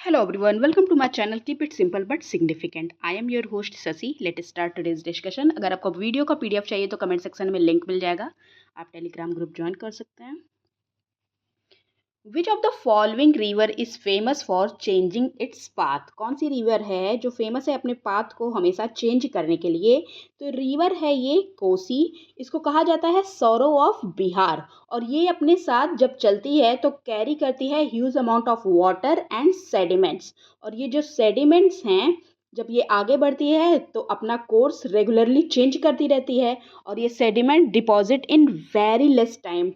Hello everyone, welcome to my channel. Keep it simple but significant. I am your host Sasi. Let's start today's discussion. अगर आपको video का PDF चाहिए तो comment section में link मिल जाएगा, आप Telegram group join कर सकते हैं. विच of the following river is famous for changing its path. कौन सी रिवर है जो फेमस है अपने पाथ को हमेशा चेंज करने के लिए? तो रिवर है ये कोसी. इसको कहा जाता है सौरो ऑफ बिहार. और ये अपने साथ जब चलती है तो कैरी करती है huge amount of water and sediments. और ये जो सेडिमेंट्स हैं जब ये आगे बढ़ती है तो अपना कोर्स रेगुलरली चेंज करती रहती है. और ये sediment deposit in very less time,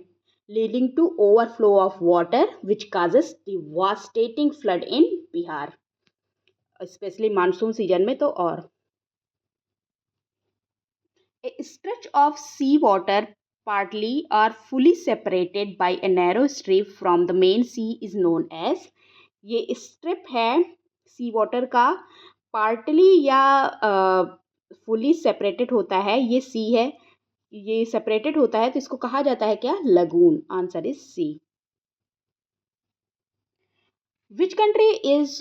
leading to overflow of water which causes devastating flood in Bihar, especially monsoon season में तो और. A stretch of sea water partly or fully separated by a narrow strip from the main sea is known as. ये strip है सी water का, partly या fully separated होता है, ये सी है, ये सेपरेटेड होता है तो इसको कहा जाता है क्या? Lagoon. Answer is C. Which country is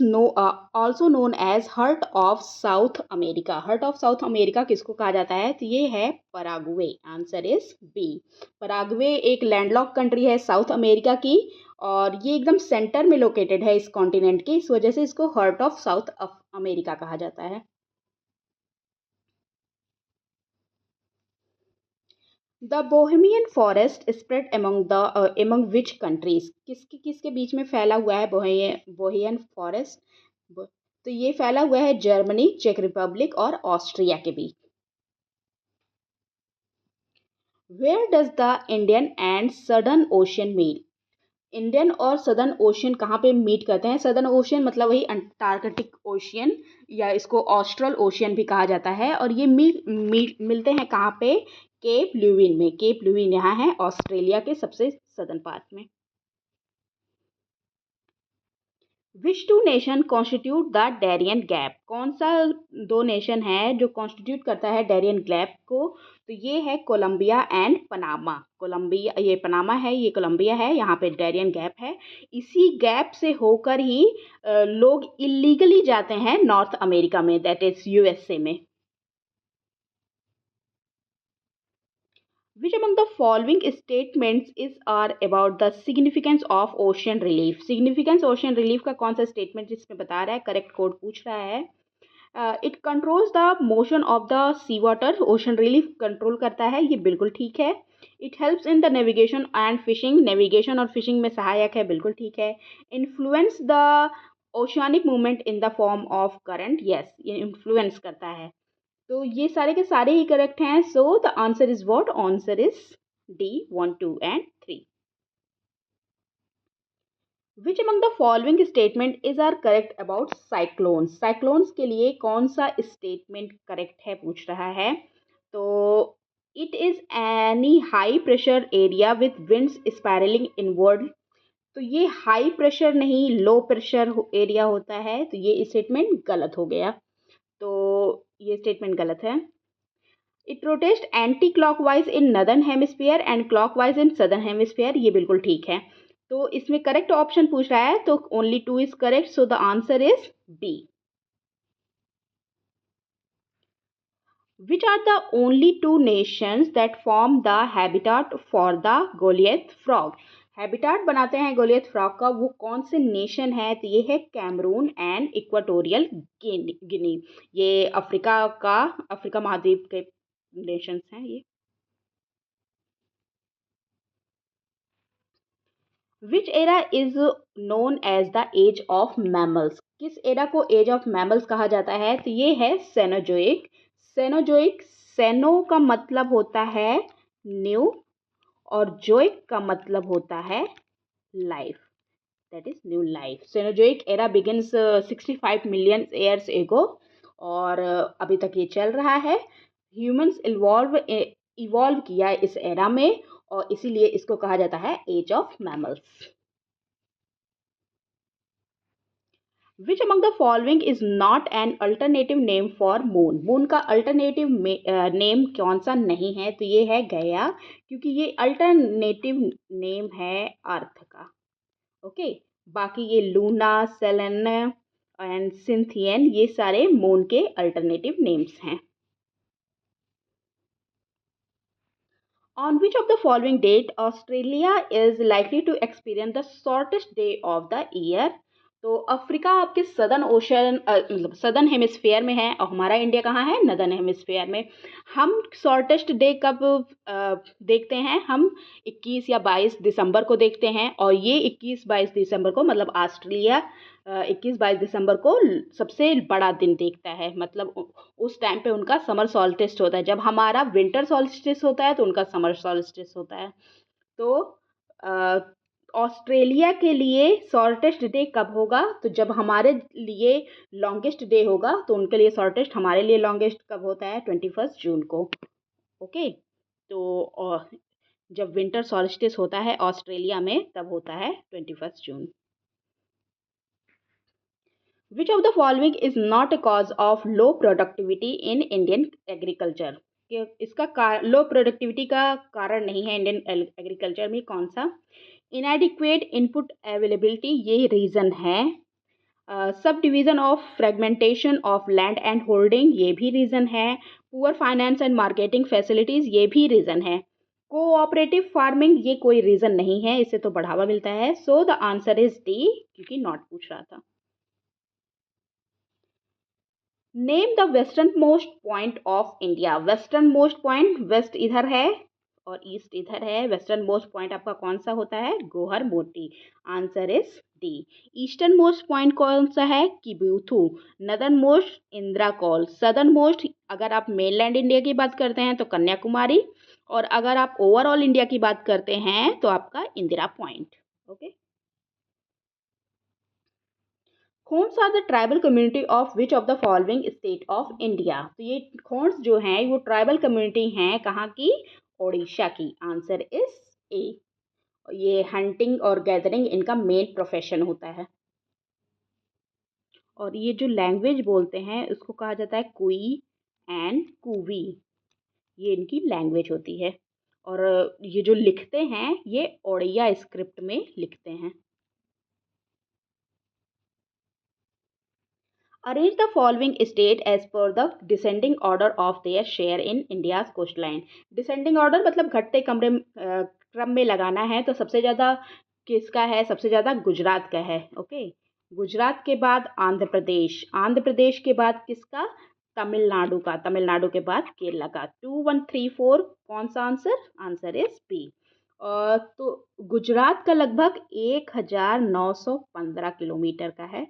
also known as Heart of South America? Heart of South America किसको कहा जाता है? तो ये है Paraguay. Answer is B. Paraguay एक लैंडलॉक कंट्री है साउथ अमेरिका की और ये एकदम सेंटर में लोकेटेड है इस कॉन्टिनेंट के, इस वजह से इसको हार्ट ऑफ साउथ अमेरिका कहा जाता है. The Bohemian forest spread among which countries. किसके किसके बीच में फैला हुआ है बोहेमियन फॉरेस्ट? तो ये फैला हुआ है जर्मनी, चेक रिपब्लिक और ऑस्ट्रिया के बीच. Where does the Indian and Southern Ocean meet. Indian और सदर्न ओशियन कहाँ पे मीट करते हैं? सदर्न ओशियन मतलब वही अंटार्कटिक ओशियन या इसको ऑस्ट्रल ओशियन भी कहा जाता है. और ये मिलते हैं कहाँ पे? केप ल्यूविन में. केप ल्यूविन यहाँ है ऑस्ट्रेलिया के सबसे सदर्न पार्ट में. Which two nation constitute the Darien Gap. कौन सा दो नेशन है जो कॉन्स्टिट्यूट करता है डेरियन गैप को? तो ये है कोलंबिया एंड पनामा. कोलंबिया ये पनामा है, ये कोलंबिया है, यहाँ पे डेरियन गैप है. इसी गैप से होकर ही लोग इलीगली जाते हैं नॉर्थ अमेरिका में, दैट इज यूएसए में. Which among the following statements is are about the significance of ocean relief? Significance ocean relief का कौन सा statement इसमें बता रहा है? करेक्ट कोड पूछ रहा है. It controls the motion of the sea water. Ocean relief control करता है, ये बिल्कुल ठीक है. It helps in the navigation and fishing. Navigation और फिशिंग में सहायक है, बिल्कुल ठीक है. Influence the oceanic movement in the form of current. Yes, ये इन्फ्लुएंस करता है. तो ये सारे के सारे ही करेक्ट हैं. So the answer is what? Answer is D 1, 2 and 3. Which among the following statement is are correct about cyclones. Cyclones के लिए कौन सा स्टेटमेंट करेक्ट है पूछ रहा है. तो it is any high pressure area with winds spiralling inward. तो ये हाई प्रेशर नहीं, लो प्रेशर एरिया होता है. तो ये स्टेटमेंट गलत हो गया. तो ये स्टेटमेंट गलत है. It rotates anti clockwise in northern hemisphere and clockwise in southern hemisphere. ये बिल्कुल ठीक है. तो इसमें करेक्ट ऑप्शन पूछ रहा है तो only 2 is correct. So the answer is B. Which are the only 2 nations that form the habitat for the Goliath frog? Habitat बनाते हैं गोलियत फ्रॉग का, वो कौन से नेशन है? तो ये है कैमरून एंड इक्वाटोरियल गिनी. ये अफ्रीका महाद्वीप के नेशंस हैं ये. Which era is known as the age of mammals. किस एरा को एज ऑफ मैमल्स कहा जाता है? तो ये है सेनोजोइक. सेनोजोइक, सेनो का मतलब होता है न्यू और जोइक का मतलब होता है life, that is new life. Cenozoic era begins 65 million years ago और अभी तक ये चल रहा है. ह्यूमंस इवॉल्व किया इस एरा में और इसीलिए इसको कहा जाता है age of mammals. Which among the following is not an alternative name for moon. Moon का अल्टरनेटिव नेम कौन सा नहीं है? तो ये है गया, क्योंकि ये अल्टरनेटिव नेम है अर्थ का. ओके, बाकी ये लूना, सेलेन एंड सिंथियन ये सारे मून के अल्टरनेटिव नेम्स हैं। On which of the following date Australia is likely to experience the shortest day of the year? तो अफ्रीका आपके सदर्न ओशन मतलब सदर्न हेमिस्फेयर में है और हमारा इंडिया कहाँ है, नदर्न हेमिस्फेयर में। हम शॉर्टेस्ट डे कब देखते हैं, हम 21 या 22 दिसंबर को देखते हैं, और ये 21-22 दिसंबर को मतलब ऑस्ट्रेलिया 21-22 दिसंबर को सबसे बड़ा दिन देखता है। मतलब उस टाइम पे उनका समर सॉल्स्टिस होता है। जब हमारा विंटर सॉल्स्टिस होता है तो उनका समर सॉल्स्टिस होता है। तो अ, ऑस्ट्रेलिया के लिए शॉर्टेस्ट डे कब होगा, तो जब हमारे लिए लॉन्गेस्ट डे होगा तो उनके लिए शॉर्टेस्ट, हमारे लिए लॉन्गेस्ट कब होता है, 21 जून को। ओके, तो जब विंटर सॉल्स्टिस होता है ऑस्ट्रेलिया में तब होता है 21 जून। Which of the following is not a cause of low productivity in Indian agriculture? कि इसका लो प्रोडक्टिविटी का कारण नहीं है इंडियन एग्रीकल्चर में, कौन सा? इनएडिक्वेट इनपुट अवेलेबिलिटी ये रीज़न है। Sub division of fragmentation of land and holding ये भी रीज़न है। Poor finance and marketing facilities ये भी रीज़न है। कोऑपरेटिव फार्मिंग ये कोई रीज़न नहीं है, इससे तो बढ़ावा मिलता है। So the answer is D, क्योंकि नॉट पूछ रहा था। Name the western most point of India. Western most point, west इधर है और ईस्ट इधर है। वेस्टर्न मोस्ट पॉइंट आपका कौन सा होता है, Guhar Moti. Answer is D. Eastern most point कौन सा है, Kibithu. Northern most Indira Col. Southern most अगर आप मेनलैंड इंडिया की बात करते हैं तो कन्याकुमारी, और अगर आप ओवरऑल इंडिया की बात करते हैं तो आपका Indira Point. Okay, Khonds are the tribal community of which of the following state of India. तो ये खोन्स जो हैं वो ट्राइबल कम्युनिटी हैं कहाँ की, ओडिशा की। Answer is a. ये हंटिंग और गैदरिंग इनका मेन प्रोफेशन होता है। और ये जो लैंग्वेज बोलते हैं उसको कहा जाता है कुई एंड कुवी, ये इनकी लैंग्वेज होती है। और ये जो लिखते हैं ये ओडिया स्क्रिप्ट में लिखते हैं। Arrange the following state as per the descending order of their share in India's coastline. Descending order मतलब घटते क्रम में लगाना है, तो सबसे ज़्यादा किसका है, सबसे ज़्यादा गुजरात का है। ओके, गुजरात के बाद आंध्र प्रदेश, आंध्र प्रदेश के बाद किसका, तमिलनाडु का, तमिलनाडु के बाद केरला का। 2 1 3 4 कौन सा आंसर, आंसर इज बी। तो गुजरात का लगभग 1915 किलोमीटर का है।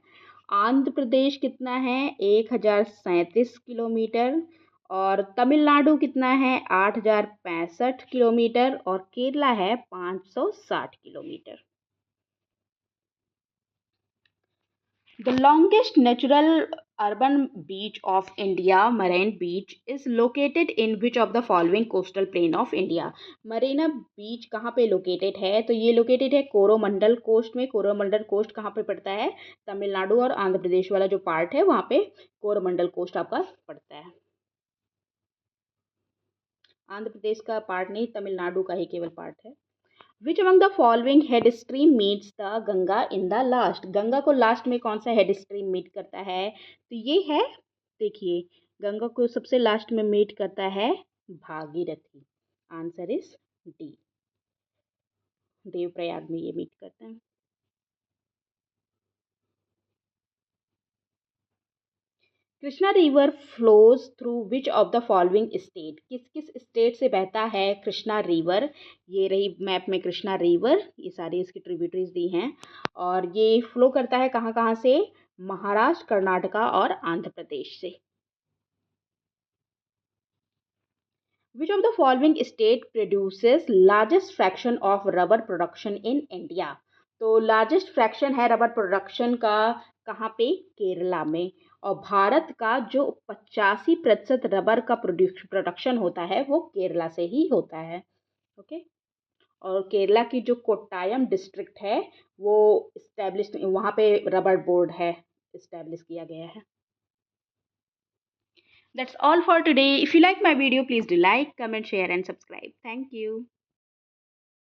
आंध्र प्रदेश कितना है, 1037 किलोमीटर। और तमिलनाडु कितना है, 8065 किलोमीटर। और केरला है 560 kilometre. The longest natural urban beach of India, Marine Beach, is located in which of the following coastal plain of India? Marina Beach कहाँ पे लोकेटेड है, तो ये लोकेटेड है कोरोमंडल कोस्ट में। कोरोमंडल कोस्ट कहाँ पे पड़ता है, तमिलनाडु और आंध्र प्रदेश वाला जो पार्ट है वहाँ पे कोरोमंडल कोस्ट आपका पड़ता है। आंध्र प्रदेश का पार्ट नहीं, तमिलनाडु का ही केवल पार्ट है। विच among the following head stream meets the Ganga in the last. Ganga को लास्ट में कौन सा हेड स्ट्रीम मीट करता है, तो ये है, देखिए, गंगा को सबसे लास्ट में मीट करता है Bhagirathi. Answer is D, Devprayag में ये मीट करते हैं। Krishna river flows through which of the following state. किस किस स्टेट से बहता है कृष्णा रिवर। ये रही मैप में कृष्णा रिवर, ये सारी इसकी ट्रिब्यूटरीज दी हैं। और ये फ्लो करता है कहाँ कहाँ से, महाराष्ट्र, कर्नाटका और आंध्र प्रदेश से। Which of the following state produces largest fraction of rubber production in India? तो लार्जेस्ट फ्रैक्शन है रबर प्रोडक्शन का कहाँ पे, केरला में। और भारत का जो 85% रबर का प्रोडक्शन होता है वो केरला से ही होता है। ओके, और केरला की जो कोट्टायम डिस्ट्रिक्ट है वो इस्टेब्लिश, वहाँ पे रबर बोर्ड है, इस्टेब्लिश किया गया है। That's all for today. If you like my video, please do like, comment, share and subscribe. Thank you.